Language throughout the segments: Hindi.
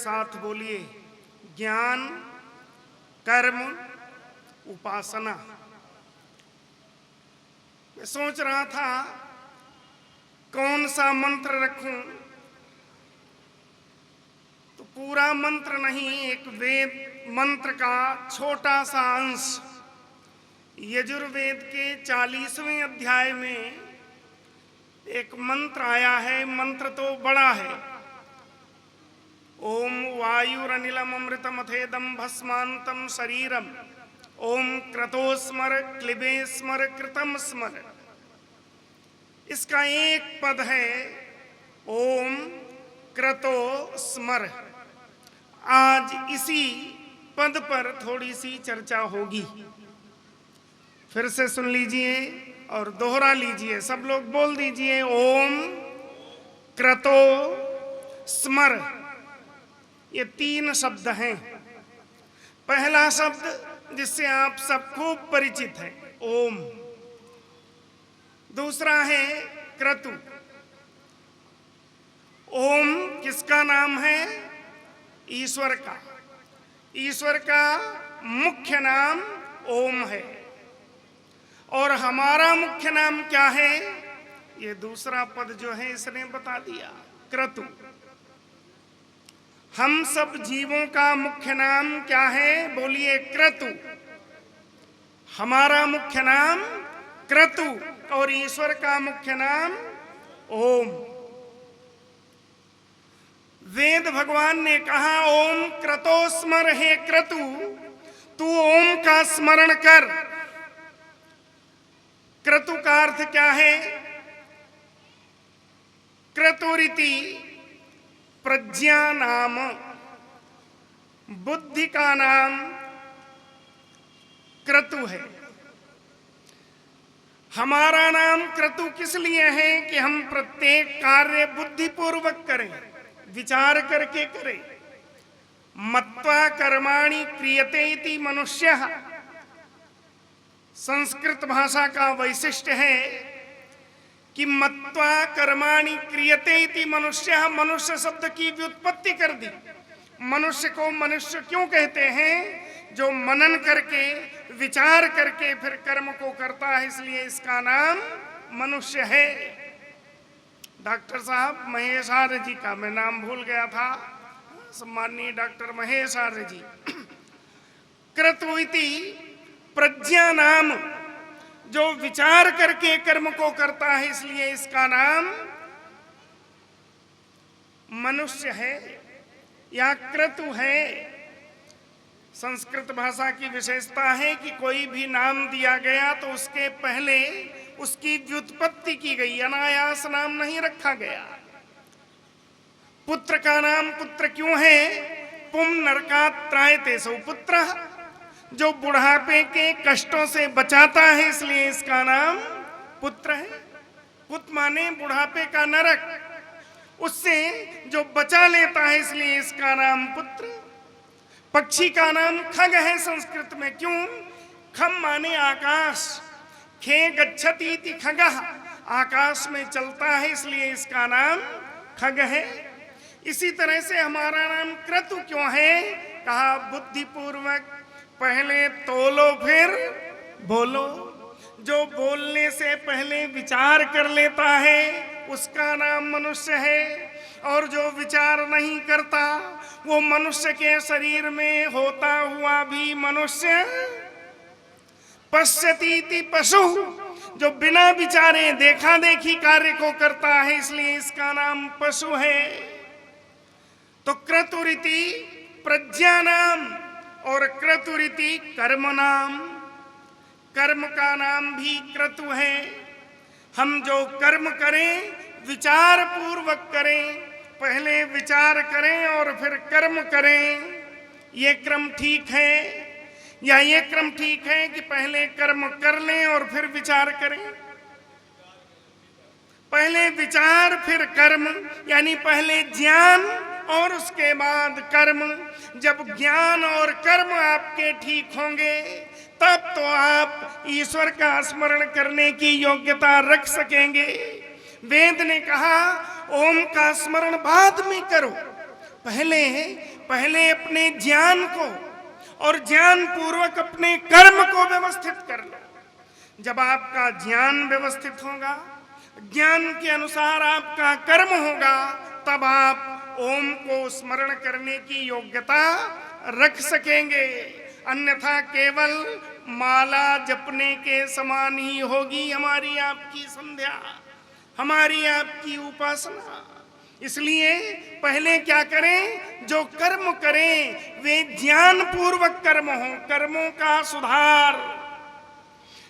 साथ बोलिए, ज्ञान, कर्म, उपासना। मैं सोच रहा था कौन सा मंत्र रखूं, तो पूरा मंत्र नहीं, एक वेद मंत्र का छोटा सा अंश। यजुर्वेद के 40वें अध्याय में एक मंत्र आया है। मंत्र तो बड़ा है। ओम वायुरनिलम अमृतमथेदम भस्मांतम शरीरम, ओम क्रतोस्मर क्लिबे स्मर कृतम स्मर। इसका एक पद है ओम क्रतो स्मर। आज इसी पद पर थोड़ी सी चर्चा होगी। फिर से सुन लीजिए और दोहरा लीजिए, सब लोग बोल दीजिए, ओम क्रतो स्मर। ये 3 शब्द हैं। पहला शब्द जिससे आप सब खूब परिचित हैं, ओम। दूसरा है क्रतु। ओम किसका नाम है? ईश्वर का। ईश्वर का मुख्य नाम ओम है। और हमारा मुख्य नाम क्या है? ये दूसरा पद जो है इसने बता दिया, क्रतु। हम सब जीवों का मुख्य नाम क्या है? बोलिए, क्रतु। हमारा मुख्य नाम क्रतु और ईश्वर का मुख्य नाम ओम। वेद भगवान ने कहा, ओम क्रतो स्मर। हे क्रतु, तू ओम का स्मरण कर। क्रतु का अर्थ क्या है? क्रतुरिति प्रज्ञा नाम, बुद्धि का नाम क्रतु है। हमारा नाम क्रतु किस लिए है? कि हम प्रत्येक कार्य बुद्धिपूर्वक करें, विचार करके करें। मत्वा कर्माणि क्रियते इति मनुष्यः। संस्कृत भाषा का वैशिष्ट्य है कि मत्वा कर्माणि क्रियते इति मनुष्यः। मनुष्य शब्द की व्युत्पत्ति कर दी। मनुष्य को मनुष्य क्यों कहते हैं? जो मनन करके, विचार करके फिर कर्म को करता है, इसलिए इसका नाम मनुष्य है। डॉक्टर साहब महेश आर्य जी का मैं नाम भूल गया था, सम्माननीय डॉक्टर महेश आर्य जी। क्रतु इति प्रज्ञा नाम, जो विचार करके कर्म को करता है, इसलिए इसका नाम मनुष्य है या क्रतु है। संस्कृत भाषा की विशेषता है कि कोई भी नाम दिया गया तो उसके पहले उसकी व्युत्पत्ति की गई, अनायास नाम नहीं रखा गया। पुत्र का नाम पुत्र क्यों है? पुम नरकात् त्रायते सौ पुत्र, जो बुढ़ापे के कष्टों से बचाता है, इसलिए इसका नाम पुत्र है। पुत माने बुढ़ापे का नरक, उससे जो बचा लेता है, इसलिए इसका नाम पुत्र। पक्षी का नाम खग है संस्कृत में। क्यों? खम माने आकाश, खे गच्छति इति खगः, आकाश में चलता है, इसलिए इसका नाम खग है। इसी तरह से हमारा नाम क्रतु क्यों है? कहा बुद्धिपूर्वक पहले तोलो फिर बोलो। जो बोलने से पहले विचार कर लेता है उसका नाम मनुष्य है, और जो विचार नहीं करता वो मनुष्य के शरीर में होता हुआ भी मनुष्य। पश्यतीति पशु, जो बिना विचारे देखा देखी कार्य को करता है, इसलिए इसका नाम पशु है। तो क्रतुरिति प्रज्ञा नाम और क्रतुरिति कर्म नाम। कर्म का नाम भी क्रतु है। हम जो कर्म करें विचार पूर्वक करें, पहले विचार करें और फिर कर्म करें। ये क्रम ठीक है या ये क्रम ठीक है कि पहले कर्म कर लें और फिर विचार करें? पहले विचार फिर कर्म, यानी पहले ज्ञान और उसके बाद कर्म। जब ज्ञान और कर्म आपके ठीक होंगे तब तो आप ईश्वर का स्मरण करने की योग्यता रख सकेंगे। वेद ने कहा ओम का स्मरण बाद में करो, पहले अपने ज्ञान को और ज्ञान पूर्वक अपने कर्म को व्यवस्थित कर लो। जब आपका ज्ञान व्यवस्थित होगा, ज्ञान के अनुसार आपका कर्म होगा, तब आप ओम को स्मरण करने की योग्यता रख सकेंगे। अन्यथा केवल माला जपने के समान ही होगी हमारी आपकी संध्या, हमारी आपकी उपासना। इसलिए पहले क्या करें, जो कर्म करें वे ज्ञान पूर्वक कर्म हो, कर्मों का सुधार।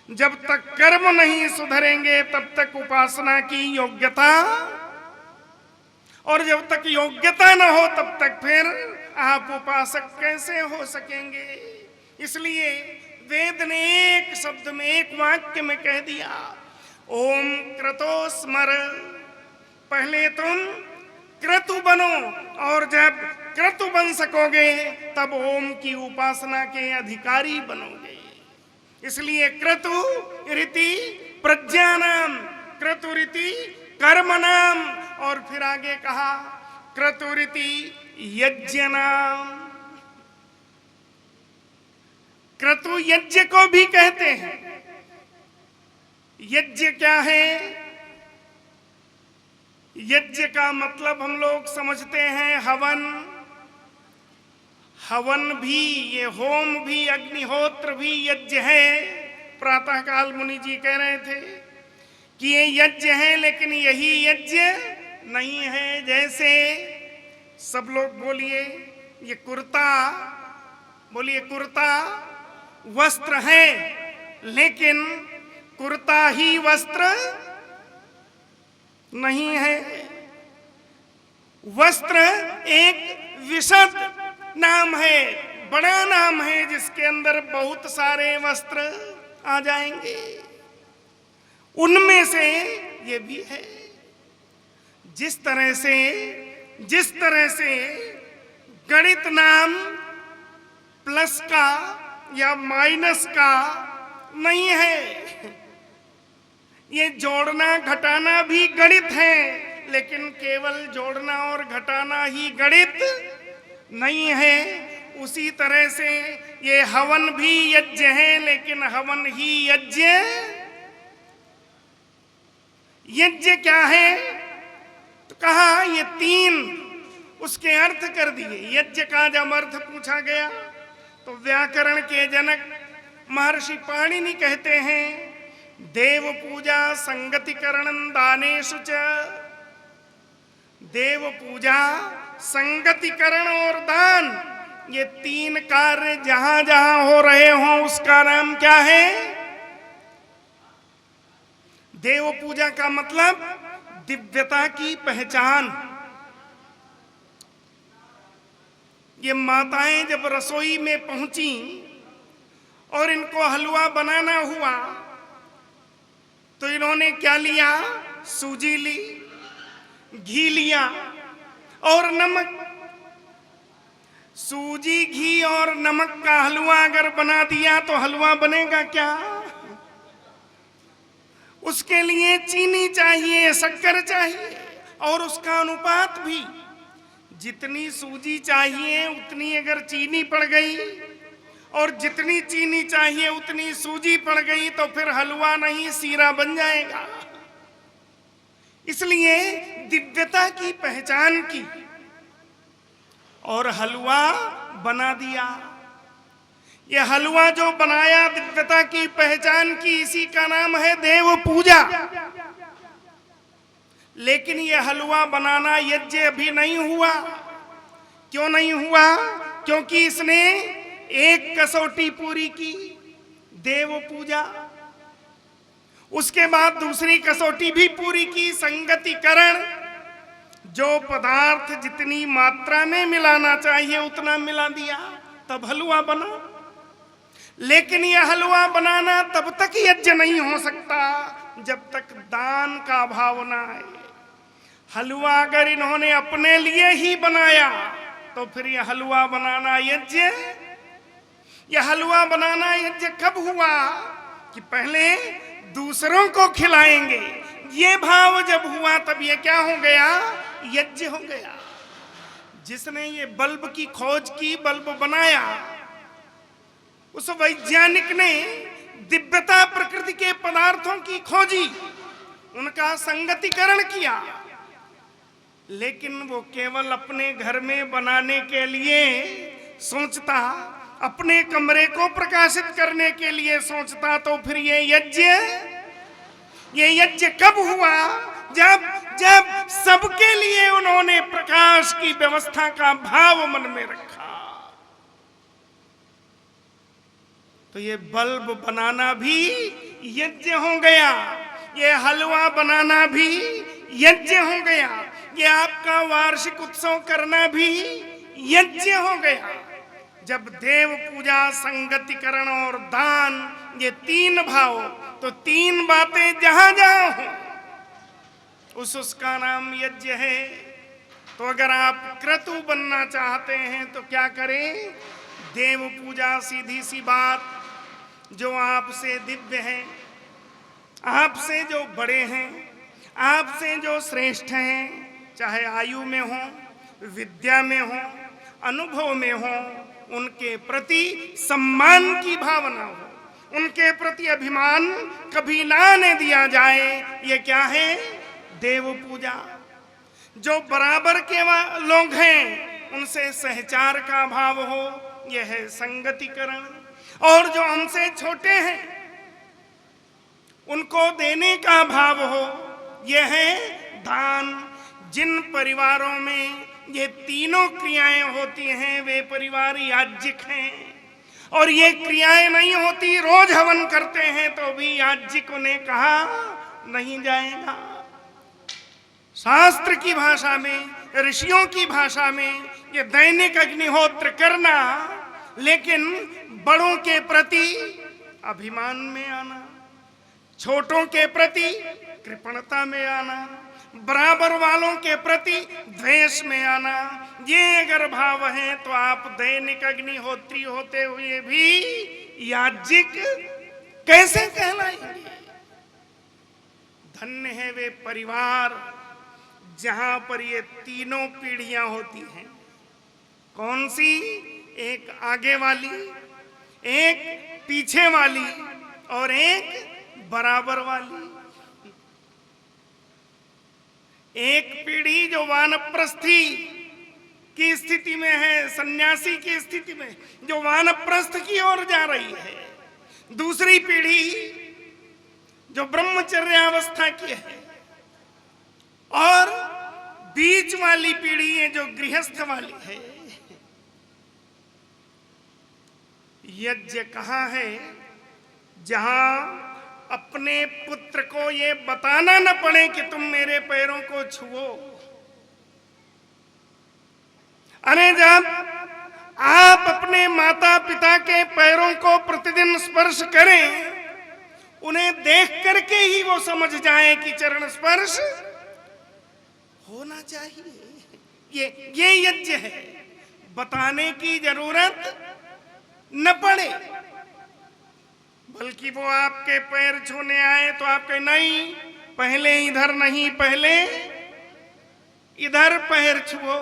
जब तक कर्म नहीं सुधरेंगे तब तक उपासना की योग्यता, और जब तक योग्यता न हो तब तक फिर आप उपासक कैसे हो सकेंगे। इसलिए वेद ने एक शब्द में, एक वाक्य में कह दिया, ओम क्रतो स्मर। पहले तुम क्रतु बनो, और जब क्रतु बन सकोगे तब ओम की उपासना के अधिकारी बनोगे। इसलिए क्रतु रीति प्रज्ञानाम, क्रतु रीति कर्म नाम, और फिर आगे कहा क्रतु रीति यज्ञ नाम। क्रतु यज्ञ को भी कहते हैं। यज्ञ क्या है? यज्ञ का मतलब हम लोग समझते हैं हवन। हवन भी, ये होम भी, अग्निहोत्र भी यज्ञ है। प्रातःकाल मुनि जी कह रहे थे कि ये यज्ञ है, लेकिन यही यज्ञ नहीं है। जैसे सब लोग बोलिए, ये कुर्ता, बोलिए कुर्ता वस्त्र है, लेकिन कुर्ता ही वस्त्र नहीं है। वस्त्र एक विशद नाम है, बड़ा नाम है, जिसके अंदर बहुत सारे वस्त्र आ जाएंगे। उनमें से ये भी है। जिस तरह से गणित नाम प्लस का या माइनस का नहीं है, ये जोड़ना घटाना भी गणित है, लेकिन केवल जोड़ना और घटाना ही गणित नहीं है। उसी तरह से ये हवन भी यज्ञ है, लेकिन हवन ही यज्ञ। यज्ञ क्या है? तो कहा ये तीन, उसके अर्थ कर दिए। यज्ञ का जब अर्थ पूछा गया तो व्याकरण के जनक महर्षि पाणिनि कहते हैं, देव पूजा संगतिकरणं दानेषु च। देव पूजा, संगतिकरण और दान, ये तीन कार्य जहां जहां हो रहे हों उसका नाम क्या है? देव पूजा का मतलब दिव्यता की पहचान। ये माताएं जब रसोई में पहुंची और इनको हलवा बनाना हुआ तो इन्होंने क्या लिया? सूजी ली, घी लिया और नमक। सूजी, घी और नमक का हलवा अगर बना दिया तो हलवा बनेगा क्या? उसके लिए चीनी चाहिए, शक्कर चाहिए, और उसका अनुपात भी, जितनी सूजी चाहिए उतनी अगर चीनी पड़ गई और जितनी चीनी चाहिए उतनी सूजी पड़ गई तो फिर हलवा नहीं, सीरा बन जाएगा। इसलिए दिव्यता की पहचान की और हलवा बना दिया। यह हलवा जो बनाया, दिव्यता की पहचान की, इसी का नाम है देव पूजा। लेकिन यह हलवा बनाना यज्ञ अभी नहीं हुआ। क्यों नहीं हुआ? क्योंकि इसने एक कसौटी पूरी की, देव पूजा। उसके बाद दूसरी कसौटी भी पूरी की, संगतिकरण। जो पदार्थ जितनी मात्रा में मिलाना चाहिए उतना मिला दिया, तब हलवा बना। लेकिन यह हलवा बनाना तब तक यज्ञ नहीं हो सकता जब तक दान का भाव ना आए। हलवा अगर इन्होंने अपने लिए ही बनाया तो फिर यह हलवा बनाना यज्ञ। यह हलवा बनाना यज्ञ कब हुआ? कि पहले दूसरों को खिलाएंगे, ये भाव जब हुआ तब ये क्या हो गया? यज्ञ हो गया। जिसने ये बल्ब की खोज की, बल्ब बनाया, उस वैज्ञानिक ने दिव्यता प्रकृति के पदार्थों की खोजी, उनका संगतिकरण किया, लेकिन वो केवल अपने घर में बनाने के लिए सोचता, अपने कमरे को प्रकाशित करने के लिए सोचता, तो फिर ये यज्ञ कब हुआ? जब सबके लिए उन्होंने प्रकाश की व्यवस्था का भाव मन में रखा। तो ये बल्ब बनाना भी यज्ञ हो गया, ये हलवा बनाना भी यज्ञ हो गया, ये आपका वार्षिक उत्सव करना भी यज्ञ हो गया। जब देव पूजा, संगतिकरण और दान, ये तीन भाव, तो तीन बातें जहां जहां हो उसका नाम यज्ञ है। तो अगर आप क्रतु बनना चाहते हैं तो क्या करें? देव पूजा, सीधी सी बात, जो आपसे दिव्य है, आपसे जो बड़े हैं, आपसे जो श्रेष्ठ हैं, चाहे आयु में हो, विद्या में हो, अनुभव में हो, उनके प्रति सम्मान की भावना हो, उनके प्रति अभिमान कभी ना आने दिया जाए। ये क्या है? देव पूजा। जो बराबर के लोग हैं उनसे सहचार का भाव हो, यह है संगतिकरण। और जो हमसे छोटे हैं उनको देने का भाव हो, यह है दान। जिन परिवारों में ये तीनों क्रियाएं होती हैं वे परिवार याज्ञिक हैं, और ये क्रियाएं नहीं होती, रोज हवन करते हैं तो भी याज्ञिक उन्हें कहा नहीं जाएगा। शास्त्र की भाषा में, ऋषियों की भाषा में ये दैनिक अग्निहोत्र करना, लेकिन बड़ों के प्रति अभिमान में आना, छोटों के प्रति कृपणता में आना, बराबर वालों के प्रति द्वेष में आना, ये अगर भाव है तो आप दैनिक अग्निहोत्री होते हुए भी याज्ञिक कैसे कहलाएंगे? धन्य है वे परिवार जहां पर ये तीनों पीढ़ियां होती हैं। कौन सी? एक आगे वाली, एक पीछे वाली, और एक बराबर वाली। एक पीढ़ी जो वानप्रस्थी की स्थिति में है, सन्यासी की स्थिति में, जो वानप्रस्थ की ओर जा रही है। दूसरी पीढ़ी जो ब्रह्मचर्यावस्था की है, और बीच वाली पीढ़ी है जो गृहस्थ वाली है। यज्ञ कहाँ है? जहां अपने पुत्र को ये बताना न पड़े कि तुम मेरे पैरों को छुओ। अरे जब आप अपने माता पिता के पैरों को प्रतिदिन स्पर्श करें, उन्हें देख करके ही वो समझ जाए कि चरण स्पर्श होना चाहिए। ये यज्ञ है, बताने की जरूरत न पड़े, बल्कि वो आपके पैर छूने आए तो आप कहें नहीं, पहले इधर नहीं, पहले इधर पैर छुओ।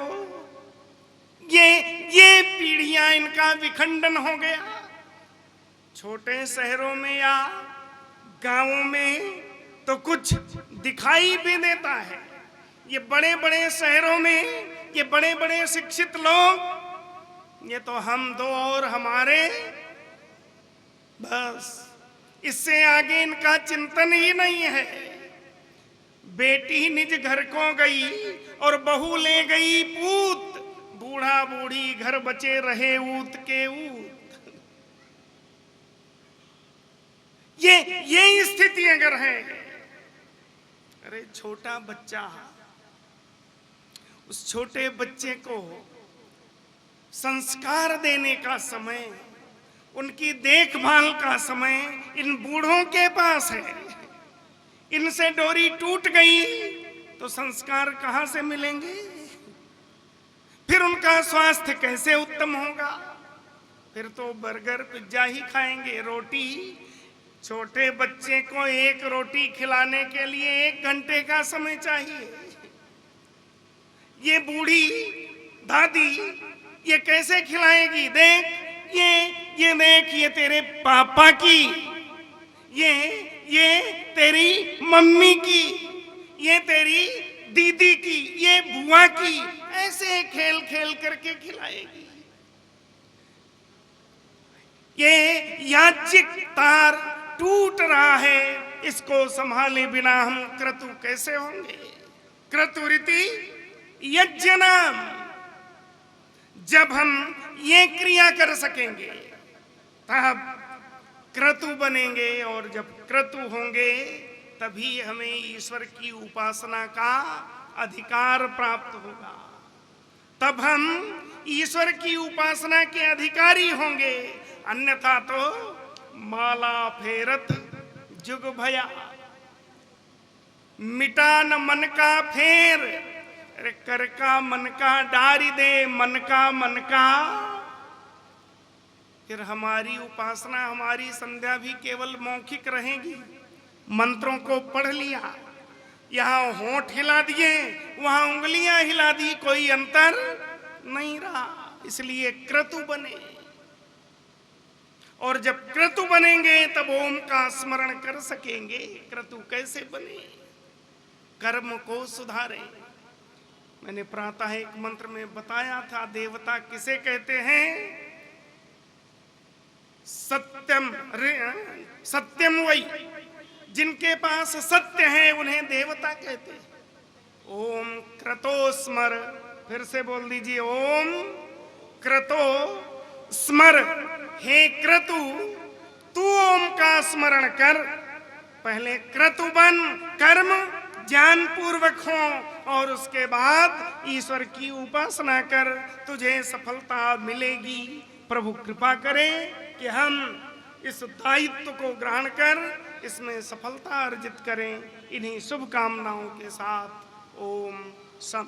ये पीढ़ियां, इनका विखंडन हो गया। छोटे शहरों में या गांवों में तो कुछ दिखाई भी देता है। ये बड़े बड़े शहरों में ये बड़े बड़े शिक्षित लोग, ये तो हम दो और हमारे, बस इससे आगे इनका चिंतन ही नहीं है। बेटी निज घर को गई और बहू ले गई पूत, बूढ़ा बूढ़ी घर बचे रहे ऊत के ऊत। ये स्थिति अगर है, अरे छोटा बच्चा, उस छोटे बच्चे को संस्कार देने का समय, उनकी देखभाल का समय इन बूढ़ों के पास है। इनसे डोरी टूट गई तो संस्कार कहां से मिलेंगे? फिर उनका स्वास्थ्य कैसे उत्तम होगा? फिर तो बर्गर पिज्जा ही खाएंगे, रोटी। छोटे बच्चे को एक रोटी खिलाने के लिए 1 घंटे का समय चाहिए। ये बूढ़ी दादी ये कैसे खिलाएगी, देख ये देख, ये तेरे पापा की, ये तेरी मम्मी की, ये तेरी दीदी की, ये बुआ की, ऐसे खेल खेल करके खिलाएगी। ये याज्ञिक तार टूट रहा है, इसको संभाले बिना हम क्रतु कैसे होंगे। क्रतुरीति यज्ञ नाम, जब हम ये क्रिया कर सकेंगे तब क्रतु बनेंगे, और जब क्रतु होंगे तभी हमें ईश्वर की उपासना का अधिकार प्राप्त होगा, तब हम ईश्वर की उपासना के अधिकारी होंगे। अन्यथा तो माला फेरत जुग भया, मिटा न मन का फेर, अरे कर का मन का डारी दे, मन का। फिर हमारी उपासना, हमारी संध्या भी केवल मौखिक रहेगी। मंत्रों को पढ़ लिया, यहाँ होंठ हिला दिए, वहां उंगलियां हिला दी, कोई अंतर नहीं रहा। इसलिए क्रतु बने, और जब क्रतु बनेंगे तब ओम का स्मरण कर सकेंगे। क्रतु कैसे बने, कर्म को सुधारे। मैंने प्रातः एक मंत्र में बताया था, देवता किसे कहते हैं, सत्यम वही, जिनके पास सत्य है उन्हें देवता कहते हैं। ओम क्रतो स्मर, फिर से बोल दीजिए, ओम क्रतो स्मर। हे क्रतु, तू ओम का स्मरण कर, पहले क्रतु बन, कर्म ज्ञान पूर्वक हो, और उसके बाद ईश्वर की उपासना कर, तुझे सफलता मिलेगी। प्रभु कृपा करे कि हम इस दायित्व को ग्रहण कर इसमें सफलता अर्जित करें। इन्हीं शुभकामनाओं के साथ ओम सम।